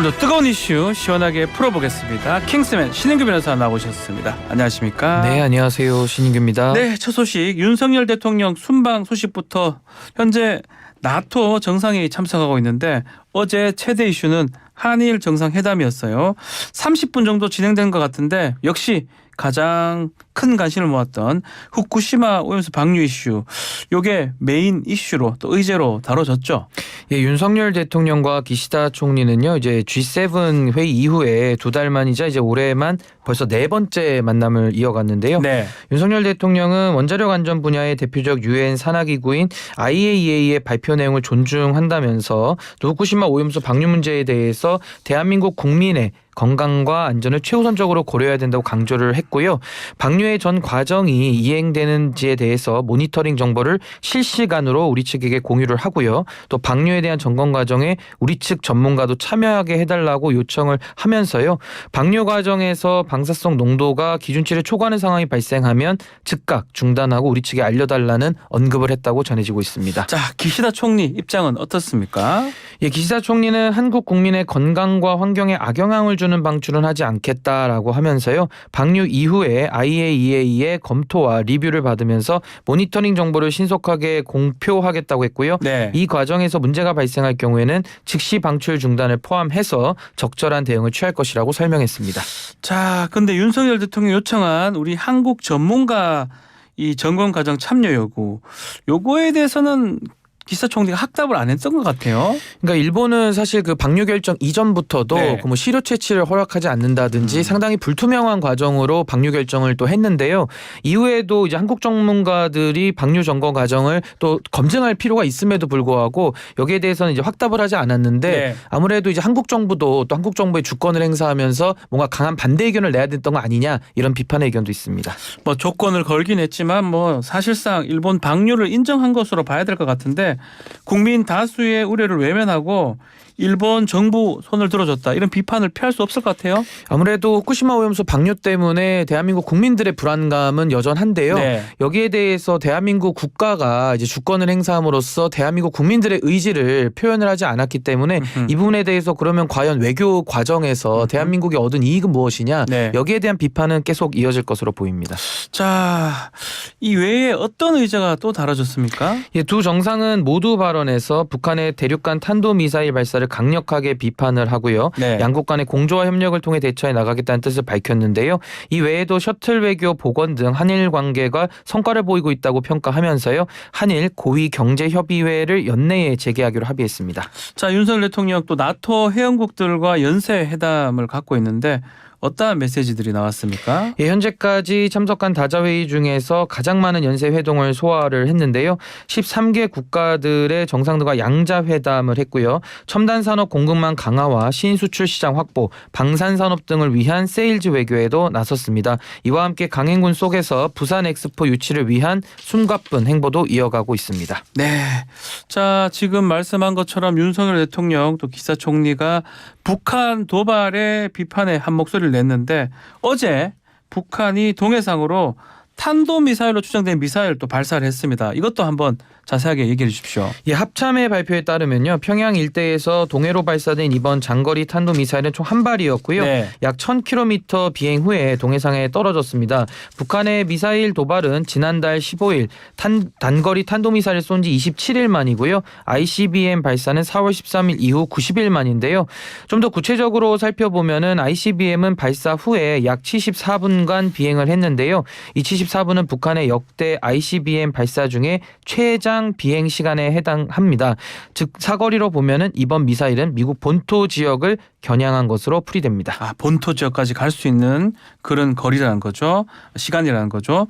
오늘도 뜨거운 이슈 시원하게 풀어보겠습니다. 킹스맨 신인규 변호사 나오셨습니다. 안녕하십니까? 네, 안녕하세요. 신인규입니다. 네, 첫 소식 윤석열 대통령 순방 소식부터 현재 나토 정상회의 참석하고 있는데 어제 최대 이슈는 한일 정상회담이었어요. 30분 정도 진행된 것 같은데 역시 가장 큰 관심을 모았던 후쿠시마 오염수 방류 이슈, 요게 메인 이슈로 또 의제로 다뤄졌죠. 예, 윤석열 대통령과 기시다 총리는요, 이제 G7 회의 이후에 두 달 만이자 이제 올해만 벌써 네 번째 만남을 이어갔는데요. 네. 윤석열 대통령은 원자력 안전 분야의 대표적 유엔 산하기구인 IAEA의 발표 내용을 존중한다면서 또 후쿠시마 오염수 방류 문제에 대해서 대한민국 국민의 건강과 안전을 최우선적으로 고려해야 된다고 강조를 했고요. 방류의 전 과정이 이행되는지에 대해서 모니터링 정보를 실시간으로 우리 측에게 공유를 하고요. 또 방류에 대한 점검 과정에 우리 측 전문가도 참여하게 해달라고 요청을 하면서요. 방류 과정에서 방사성 농도가 기준치를 초과하는 상황이 발생하면 즉각 중단하고 우리 측에 알려달라는 언급을 했다고 전해지고 있습니다. 자, 기시다 총리 입장은 어떻습니까? 예, 기시다 총리는 한국 국민의 건강과 환경에 악영향을 주는 방출은 하지 않겠다라고 하면서요. 방류 이후에 IAEA의 검토와 리뷰를 받으면서 모니터링 정보를 신속하게 공표하겠다고 했고요. 네. 이 과정에서 문제가 발생할 경우에는 즉시 방출 중단을 포함해서 적절한 대응을 취할 것이라고 설명했습니다. 자, 근데 윤석열 대통령이 요청한 우리 한국 전문가 이 점검 과정 참여 요거에 대해서는 기시다 총리가 확답을 안 했던 것 같아요. 그러니까 일본은 사실 그 방류 결정 이전부터도 네. 그 뭐 시료 채취를 허락하지 않는다든지 상당히 불투명한 과정으로 방류 결정을 또 했는데요. 이후에도 이제 한국 전문가들이 방류 점검 과정을 또 검증할 필요가 있음에도 불구하고 여기에 대해서는 이제 확답을 하지 않았는데 네. 아무래도 이제 한국 정부도 또 한국 정부의 주권을 행사하면서 뭔가 강한 반대 의견을 내야 됐던 거 아니냐 이런 비판의 의견도 있습니다. 뭐 조건을 걸긴 했지만 뭐 사실상 일본 방류를 인정한 것으로 봐야 될 것 같은데 국민 다수의 우려를 외면하고 일본 정부 손을 들어줬다 이런 비판을 피할 수 없을 것 같아요. 아무래도 후쿠시마 오염수 방류 때문에 대한민국 국민들의 불안감은 여전한데요. 네. 여기에 대해서 대한민국 국가가 이제 주권을 행사함으로써 대한민국 국민들의 의지를 표현을 하지 않았기 때문에 이 부분에 대해서 그러면 과연 외교 과정에서 대한민국이 얻은 이익은 무엇이냐 네. 여기에 대한 비판은 계속 이어질 것으로 보입니다. 자, 이 외에 어떤 의제가 또 다뤄졌습니까? 예, 두 정상은 모두 발언에서 북한의 대륙간 탄도미사일 발사를 강력하게 비판을 하고요. 네. 양국 간의 공조와 협력을 통해 대처해 나가겠다는 뜻을 밝혔는데요. 이 외에도 셔틀 외교 복원 등 한일 관계가 성과를 보이고 있다고 평가하면서요. 한일 고위 경제협의회를 연내에 재개하기로 합의했습니다. 자, 윤석열 대통령 또 나토 회원국들과 연쇄 회담을 갖고 있는데 어떠한 메시지들이 나왔습니까? 예, 현재까지 참석한 다자회의 중에서 가장 많은 연쇄 회동을 소화를 했는데요. 13개 국가들의 정상들과 양자회담을 했고요. 첨단 산업 공급망 강화와 신수출 시장 확보, 방산 산업 등을 위한 세일즈 외교에도 나섰습니다. 이와 함께 강행군 속에서 부산 엑스포 유치를 위한 숨가쁜 행보도 이어가고 있습니다. 네. 자, 지금 말씀한 것처럼 윤석열 대통령 또 기시다 총리가 북한 도발의 비판에 한 목소리를 냈는데 어제 북한이 동해상으로 탄도미사일로 추정된 미사일 또 발사를 했습니다. 이것도 한번 자세하게 얘기해 주십시오. 예, 합참의 발표에 따르면요. 평양 일대에서 동해로 발사된 이번 장거리 탄도미사일은 총 한 발이었고요. 네. 약 1000km 비행 후에 동해상에 떨어졌습니다. 북한의 미사일 도발은 지난달 15일 단거리 탄도미사일을 쏜 지 27일 만이고요. ICBM 발사는 4월 13일 이후 90일 만인데요. 좀 더 구체적으로 살펴보면은 ICBM은 발사 후에 약 74분간 비행을 했는데요. 이 74분은 북한의 역대 ICBM 발사 중에 최장 비행 시간에 해당합니다. 즉 사거리로 보면은 이번 미사일은 미국 본토 지역을 겨냥한 것으로 풀이됩니다. 아, 본토 지역까지 갈 수 있는 그런 거리라는 거죠. 시간이라는 거죠.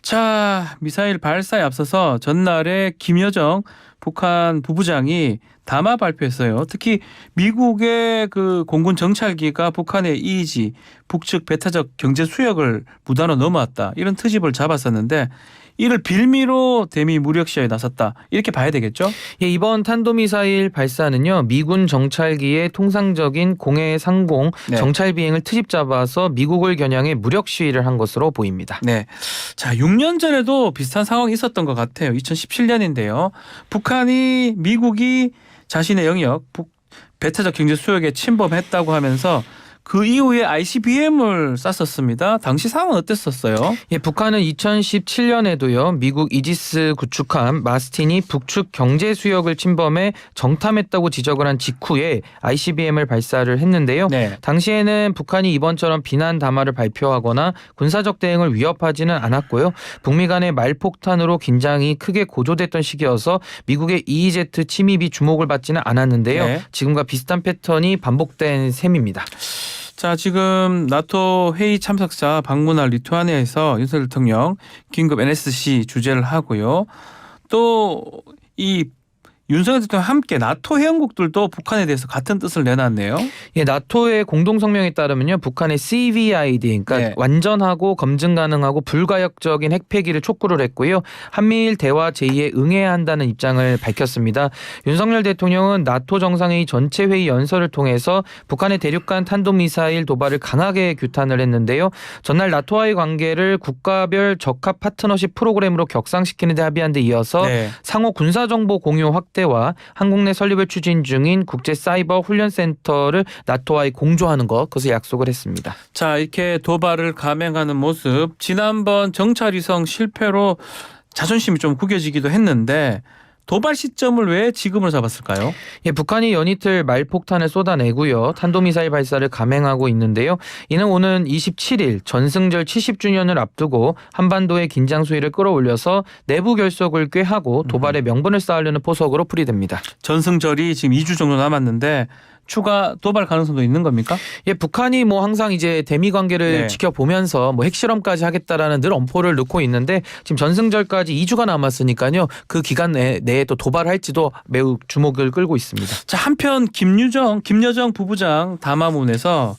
자, 미사일 발사에 앞서서 전날에 김여정 북한 부부장이 담화 발표했어요. 특히 미국의 그 공군 정찰기가 북한의 이의지, 북측 배타적 경제 수역을 무단으로 넘어왔다. 이런 트집을 잡았었는데 이를 빌미로 대미 무력 시야에 나섰다. 이렇게 봐야 되겠죠? 예, 이번 탄도미사일 발사는요. 미군 정찰기의 통상적인 공해 상공 네. 정찰 비행을 트집 잡아서 미국을 겨냥해 무력 시위를 한 것으로 보입니다. 네. 자, 6년 전에도 비슷한 상황이 있었던 것 같아요. 2017년인데요. 미국이 자신의 영역 배타적 경제 수역에 침범했다고 하면서 그 이후에 ICBM을 쐈었습니다. 당시 상황은 어땠었어요? 예, 북한은 2017년에도요. 미국 이지스 구축함 마스틴이 북측 경제 수역을 침범해 정탐했다고 지적을 한 직후에 ICBM을 발사를 했는데요. 네. 당시에는 북한이 이번처럼 비난 담화를 발표하거나 군사적 대응을 위협하지는 않았고요. 북미 간의 말폭탄으로 긴장이 크게 고조됐던 시기여서 미국의 EEZ 침입이 주목을 받지는 않았는데요. 네. 지금과 비슷한 패턴이 반복된 셈입니다. 자, 지금 나토 회의 참석자 방문할 리투아니아에서 윤석열 대통령 긴급 NSC 주재를 하고요. 또 이 윤석열 대통령 함께 나토 회원국들도 북한에 대해서 같은 뜻을 내놨네요. 예, 나토의 공동성명에 따르면요, 북한의 CVID, 그러니까 네. 완전하고 검증 가능하고 불가역적인 핵폐기를 촉구를 했고요. 한미일 대화 제의에 응해야 한다는 입장을 밝혔습니다. 윤석열 대통령은 나토 정상회의 전체 회의 연설을 통해서 북한의 대륙간 탄도미사일 도발을 강하게 규탄을 했는데요. 전날 나토와의 관계를 국가별 적합 파트너십 프로그램으로 격상시키는 데 합의한 데 이어서 네. 상호 군사정보 공유 확대와 한국 내 설립을 추진 중인 국제사이버 훈련센터를 나토와의 공조하는 것, 그것을 약속을 했습니다. 자, 이렇게 도발을 감행하는 모습, 지난번 정찰위성 실패로 자존심이 좀 구겨지기도 했는데 도발 시점을 왜 지금으로 잡았을까요? 예, 북한이 연이틀 말폭탄을 쏟아내고요. 탄도미사일 발사를 감행하고 있는데요. 이는 오는 27일 전승절 70주년을 앞두고 한반도의 긴장 수위를 끌어올려서 내부 결속을 꾀하고 도발의 명분을 쌓으려는 포석으로 풀이됩니다. 전승절이 지금 2주 정도 남았는데 추가 도발 가능성도 있는 겁니까? 예, 북한이 뭐 항상 이제 대미 관계를 네. 지켜보면서 뭐 핵실험까지 하겠다라는 늘 엄포를 넣고 있는데 지금 전승절까지 2주가 남았으니까요. 그 기간 내에 또 도발할지도 매우 주목을 끌고 있습니다. 자, 한편 김여정 부부장 담화문에서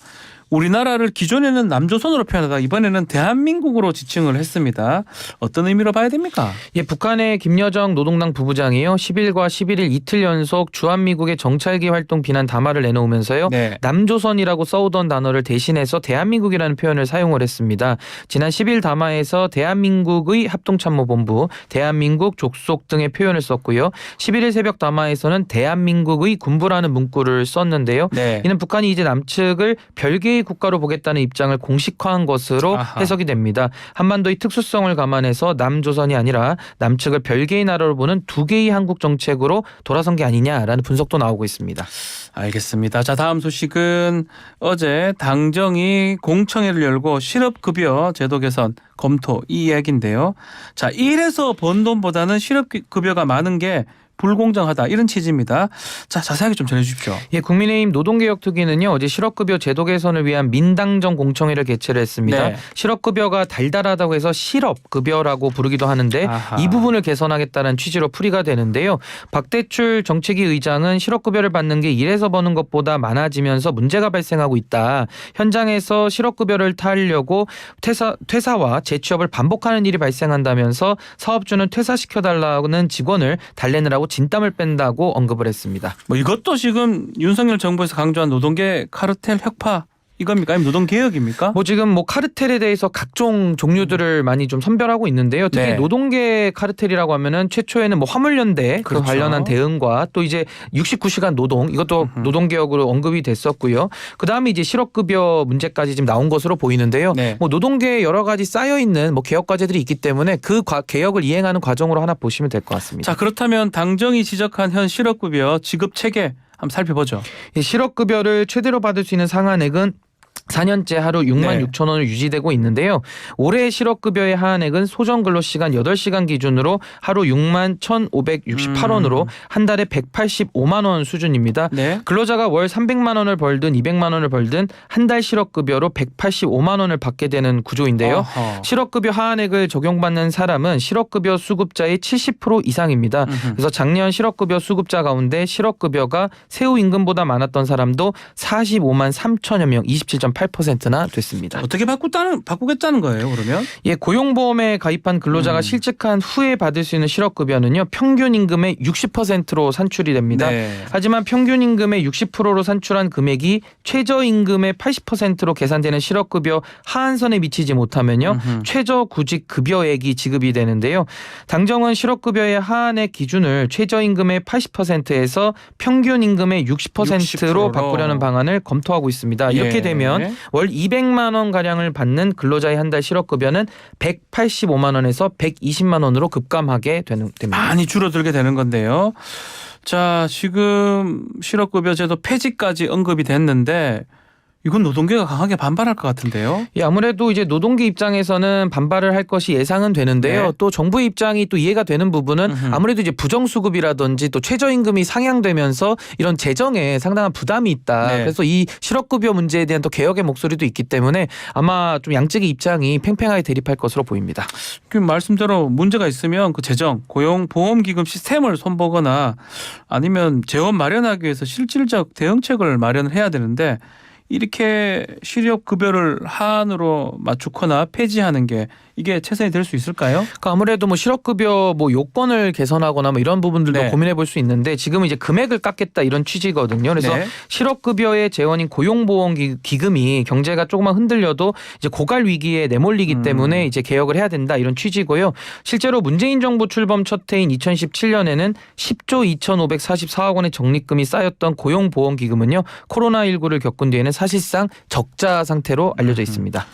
우리나라를 기존에는 남조선으로 표현하다 이번에는 대한민국으로 지칭을 했습니다. 어떤 의미로 봐야 됩니까? 예, 북한의 김여정 노동당 부부장이요. 10일과 11일 이틀 연속 주한미국의 정찰기 활동 비난 담화를 내놓으면서요. 네. 남조선이라고 써오던 단어를 대신해서 대한민국이라는 표현을 사용을 했습니다. 지난 10일 담화에서 대한민국의 합동참모본부, 대한민국 족속 등의 표현을 썼고요. 11일 새벽 담화에서는 대한민국의 군부라는 문구를 썼는데요. 네. 이는 북한이 이제 남측을 별개의 국가로 보겠다는 입장을 공식화한 것으로 아하. 해석이 됩니다. 한반도의 특수성을 감안해서 남조선이 아니라 남측을 별개의 나라로 보는 두 개의 한국 정책으로 돌아선 게 아니냐라는 분석도 나오고 있습니다. 알겠습니다. 자, 다음 소식은 어제 당정이 공청회를 열고 실업급여 제도 개선 검토 이 이야기인데요. 자, 일해서 번 돈보다는 실업급여가 많은 게 불공정하다 이런 취지입니다. 자, 자세하게 좀 전해주십시오. 예, 국민의힘 노동개혁특위는요, 어제 실업급여 제도 개선을 위한 민당정 공청회를 개최를 했습니다. 네. 실업급여가 달달하다고 해서 실업급여라고 부르기도 하는데 아하. 이 부분을 개선하겠다는 취지로 풀이가 되는데요. 박대출 정책위 의장은 실업급여를 받는 게 일해서 버는 것보다 많아지면서 문제가 발생하고 있다. 현장에서 실업급여를 타려고 퇴사와 재취업을 반복하는 일이 발생한다면서 사업주는 퇴사시켜달라는 직원을 달래느라고 진땀을 뺀다고 언급을 했습니다. 뭐 이것도 지금 윤석열 정부에서 강조한 노동계 카르텔 혁파 이겁니까? 아니면 노동개혁입니까? 뭐 지금 뭐 카르텔에 대해서 각종 종류들을 많이 좀 선별하고 있는데요. 특히 네. 노동계 카르텔이라고 하면은 최초에는 뭐 화물연대 그 그렇죠. 관련한 대응과 또 이제 69시간 노동 이것도 노동개혁으로 언급이 됐었고요. 그 다음에 이제 실업급여 문제까지 지금 나온 것으로 보이는데요. 네. 뭐 노동계에 여러 가지 쌓여 있는 뭐 개혁 과제들이 있기 때문에 그 개혁을 이행하는 과정으로 하나 보시면 될 것 같습니다. 자, 그렇다면 당정이 지적한 현 실업급여 지급 체계 한번 살펴보죠. 이 실업급여를 최대로 받을 수 있는 상한액은 4년째 하루 6만 네. 6천 원을 유지되고 있는데요. 올해 실업급여의 하한액은 소정근로시간 8시간 기준으로 하루 6만 1,568원으로 한 달에 185만 원 수준입니다. 네. 근로자가 월 300만 원을 벌든 200만 원을 벌든 한 달 실업급여로 185만 원을 받게 되는 구조인데요. 어허. 실업급여 하한액을 적용받는 사람은 실업급여 수급자의 70% 이상입니다. 그래서 작년 실업급여 수급자 가운데 실업급여가 세후 임금보다 많았던 사람도 45만 3천여 명, 27.8%. 38%나 됐습니다. 어떻게 바꾸겠다는 거예요, 그러면? 예, 고용보험에 가입한 근로자가 실직한 후에 받을 수 있는 실업급여는요, 평균 임금의 60%로 산출이 됩니다. 네. 하지만 평균 임금의 60%로 산출한 금액이 최저임금의 80%로 계산되는 실업급여 하한선에 미치지 못하면요, 최저구직 급여액이 지급이 되는데요. 당정은 실업급여의 하한의 기준을 최저임금의 80%에서 평균 임금의 60%로 바꾸려는 방안을 검토하고 있습니다. 이렇게 예. 되면 월 200만 원 가량을 받는 근로자의 한 달 실업급여는 185만 원에서 120만 원으로 급감하게 됩니다. 많이 줄어들게 되는 건데요. 자, 지금 실업급여 제도 폐지까지 언급이 됐는데 이건 노동계가 강하게 반발할 것 같은데요. 예, 아무래도 이제 노동계 입장에서는 반발을 할 것이 예상은 되는데요. 네. 또 정부의 입장이 또 이해가 되는 부분은 아무래도 이제 부정수급이라든지 또 최저임금이 상향되면서 이런 재정에 상당한 부담이 있다. 네. 그래서 이 실업급여 문제에 대한 또 개혁의 목소리도 있기 때문에 아마 좀 양측의 입장이 팽팽하게 대립할 것으로 보입니다. 그 말씀대로 문제가 있으면 그 재정, 고용보험기금 시스템을 손보거나 아니면 재원 마련하기 위해서 실질적 대응책을 마련을 해야 되는데 이렇게 실업급여를 하한으로 맞추거나 폐지하는 게 이게 최선이 될 수 있을까요? 그러니까 아무래도 뭐 실업급여 뭐 요건을 개선하거나 뭐 이런 부분들도 네. 고민해 볼 수 있는데 지금은 이제 금액을 깎겠다 이런 취지거든요. 그래서 네. 실업급여의 재원인 고용보험기금이 경제가 조금만 흔들려도 이제 고갈 위기에 내몰리기 때문에 이제 개혁을 해야 된다 이런 취지고요. 실제로 문재인 정부 출범 첫 해인 2017년에는 10조 2,544억 원의 적립금이 쌓였던 고용보험기금은요. 코로나19를 겪은 뒤에는 사실상 적자 상태로 알려져 있습니다.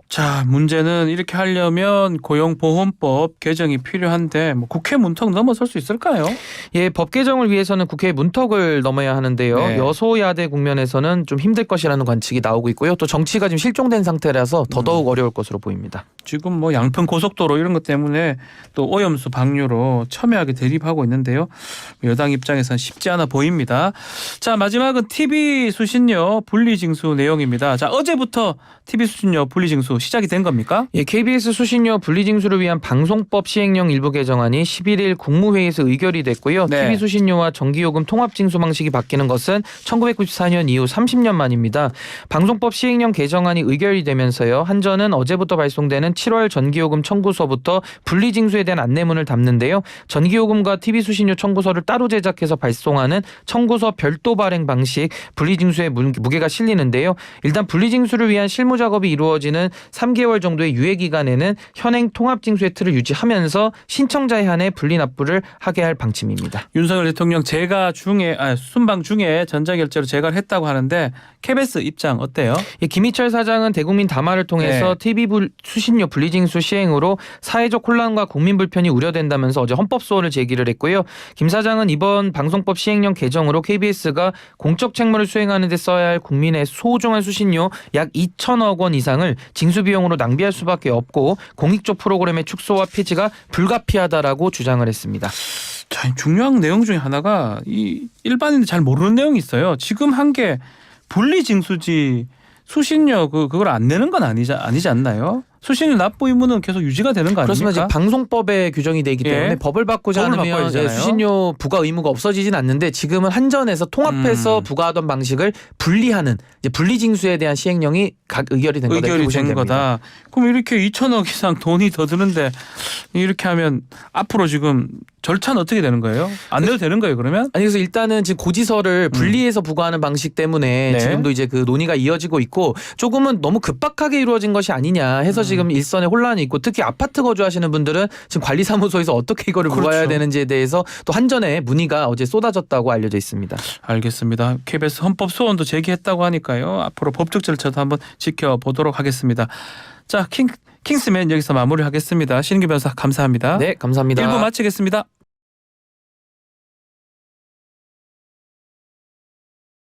자, 문제는 이렇게 하려면 고용보험법 개정이 필요한데 뭐 국회 문턱 넘어설 수 있을까요? 예, 법 개정을 위해서는 국회 문턱을 넘어야 하는데요. 네. 여소야대 국면에서는 좀 힘들 것이라는 관측이 나오고 있고요. 또 정치가 지금 실종된 상태라서 더더욱 어려울 것으로 보입니다. 지금 뭐 양평 고속도로 이런 것 때문에 또 오염수 방류로 첨예하게 대립하고 있는데요. 여당 입장에서는 쉽지 않아 보입니다. 자, 마지막은 TV 수신료 분리징수 내용입니다. 자, 어제부터 TV 수신료 분리징수 시작이 된 겁니까? 예, KBS 수신료 분리징수를 위한 방송법 시행령 일부 개정안이 11일 국무회의에서 의결이 됐고요. 네. TV 수신료와 전기요금 통합징수 방식이 바뀌는 것은 1994년 이후 30년 만입니다. 방송법 시행령 개정안이 의결이 되면서요. 한전은 어제부터 발송되는 7월 전기요금 청구서부터 분리징수에 대한 안내문을 담는데요. 전기요금과 TV 수신료 청구서를 따로 제작해서 발송하는 청구서 별도 발행 방식 분리징수에 무게가 실리는데요. 일단 분리징수를 위한 실무 작업이 이루어지는 3개월 정도의 유예 기간에는 현행 통합징수의 틀을 유지하면서 신청자에 한해 분리납부를 하게 할 방침입니다. 윤석열 대통령 순방 중에 전자결제로 제가를 했다고 하는데 KBS 입장 어때요? 예, 김희철 사장은 대국민 담화를 통해서 TV 수신료 분리징수 시행으로 사회적 혼란과 국민 불편이 우려된다면서 어제 헌법소원을 제기를 했고요. 김 사장은 이번 방송법 시행령 개정으로 KBS가 공적 책무를 수행하는 데 써야 할 국민의 소중한 수신료 약 2천억 원 이상을 징수 비용으로 낭비할 수밖에 없고 공익적 프로그램의 축소와 폐지가 불가피하다라고 주장을 했습니다. 자, 중요한 내용 중에 하나가 이 일반인들 잘 모르는 내용이 있어요. 지금 한 게 분리징수지 수신료 그걸 안 내는 건 아니지 않나요? 수신료 납부 의무는 계속 유지가 되는 거 아닙니까? 그렇지만 이제 방송법에 규정이 되기 때문에 예. 법을 바꾸지 법을 않으면 바꿔야 되잖아요. 수신료 부과 의무가 없어지진 않는데 지금은 한전에서 통합해서 부과하던 방식을 분리하는 이제 분리징수에 대한 시행령이 의결이 된 거다. 의결이 된 거다. 그럼 이렇게 2천억 이상 돈이 더 드는데 이렇게 하면 앞으로 지금 절차는 어떻게 되는 거예요? 안 내도 되는 거예요, 그러면? 아니 그래서 일단은 지금 고지서를 분리해서 부과하는 방식 때문에 네. 지금도 이제 그 논의가 이어지고 있고 조금은 너무 급박하게 이루어진 것이 아니냐 해서 지금 일선에 혼란이 있고 특히 아파트 거주하시는 분들은 지금 관리사무소에서 어떻게 이거를 그렇죠. 모아야 되는지에 대해서 또 한전에 문의가 어제 쏟아졌다고 알려져 있습니다. 알겠습니다. KBS 헌법 소원도 제기했다고 하니까요. 앞으로 법적 절차도 한번 지켜보도록 하겠습니다. 자, 킹스맨 여기서 마무리하겠습니다. 신인규 변호사 감사합니다. 네, 감사합니다. 1부 마치겠습니다.